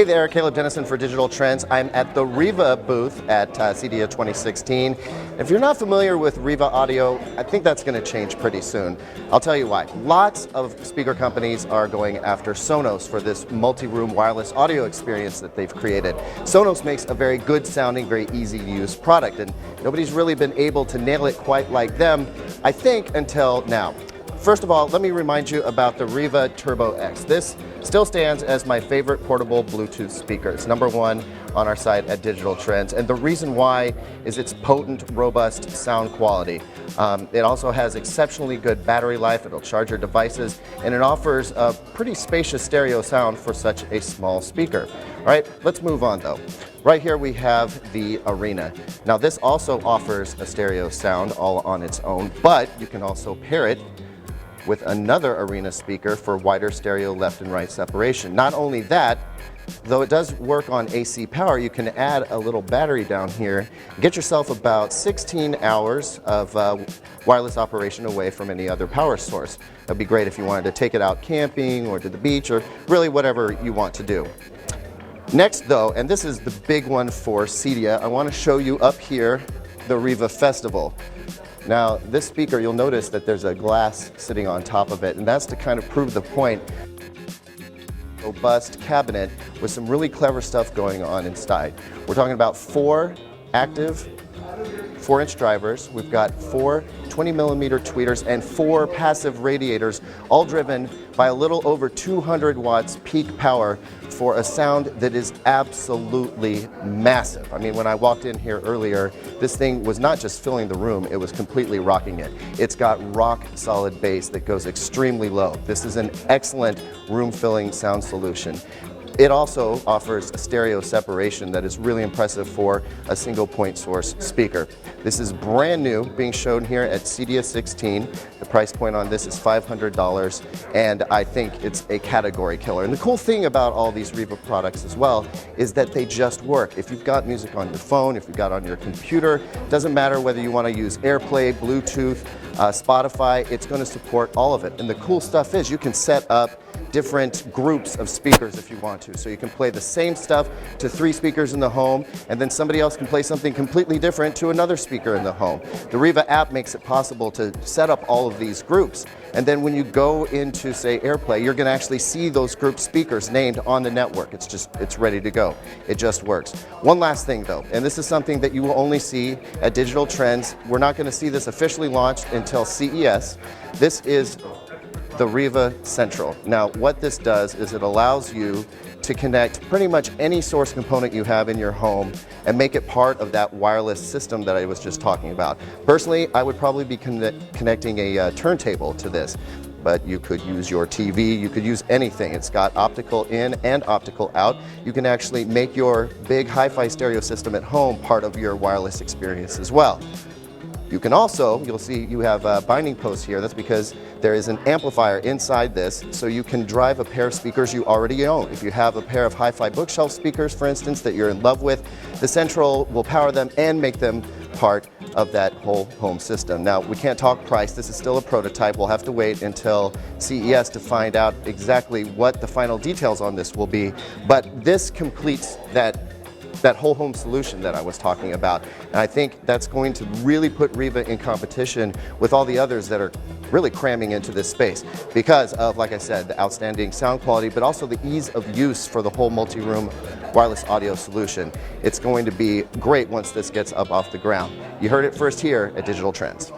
Hey there, Caleb Dennison for Digital Trends. I'm at the Riva booth at Cedia 2016. If you're not familiar with Riva Audio, I think that's going to change pretty soon. I'll tell you why. Lots of speaker companies are going after Sonos for this multi-room wireless audio experience that they've created. Sonos makes a very good sounding, very easy to use product, and nobody's really been able to nail it quite like them, I think, until now. First of all, let me remind you about the Riva Turbo X. This still stands as my favorite portable Bluetooth speaker. It's #1 on our site at Digital Trends, and the reason why is its potent, robust sound quality. It also has exceptionally good battery life. It'll charge your devices, and it offers a pretty spacious stereo sound for such a small speaker. All right, let's move on though. Right here we have the Arena. Now this also offers a stereo sound all on its own, but you can also pair it with another Arena speaker for wider stereo left and right separation. Not only that, though it does work on AC power, you can add a little battery down here, get yourself about 16 hours of wireless operation away from any other power source. That'd be great if you wanted to take it out camping or to the beach or really whatever you want to do. Next though, and this is the big one for Cedia, I want to show you up here the Riva Festival. Now, this speaker, you'll notice that there's a glass sitting on top of it, and that's to kind of prove the point. Robust cabinet with some really clever stuff going on inside. We're talking about 4 active 4-inch drivers. We've got 4 20mm tweeters and 4 passive radiators, all driven by a little over 200 watts peak power for a sound that is absolutely massive. I mean, when I walked in here earlier, this thing was not just filling the room, it was completely rocking it. It's got rock solid bass that goes extremely low. This is an excellent room filling sound solution. It also offers a stereo separation that is really impressive for a single point source speaker. This is brand new, being shown here at Cedia 16. The price point on this is $500, and I think it's a category killer. And the cool thing about all these Riva products as well is that they just work. If you've got music on your phone, if you've got on your computer, doesn't matter whether you want to use AirPlay, Bluetooth, Spotify, it's going to support all of it. And the cool stuff is you can set up different groups of speakers if you want to. So you can play the same stuff to 3 speakers in the home, and then somebody else can play something completely different to another speaker in the home. The Riva app makes it possible to set up all of these groups, and then when you go into, say, AirPlay, you're going to actually see those group speakers named on the network. It's ready to go. It just works. One last thing though, and this is something that you will only see at Digital Trends. We're not going to see this officially launched until CES. This is the Riva Central. Now, what this does is it allows you to connect pretty much any source component you have in your home and make it part of that wireless system that I was just talking about. Personally, I would probably be connecting a turntable to this, but you could use your TV, you could use anything. It's got optical in and optical out. You can actually make your big hi-fi stereo system at home part of your wireless experience as well. You can also, you'll see you have binding posts here. That's because there is an amplifier inside this, so you can drive a pair of speakers you already own. If you have a pair of hi-fi bookshelf speakers, for instance, that you're in love with, the Central will power them and make them part of that whole home system. Now, we can't talk price. This is still a prototype. We'll have to wait until CES to find out exactly what the final details on this will be. But this completes that whole home solution that I was talking about. And I think that's going to really put Riva in competition with all the others that are really cramming into this space because of, like I said, the outstanding sound quality, but also the ease of use for the whole multi-room wireless audio solution. It's going to be great once this gets up off the ground. You heard it first here at Digital Trends.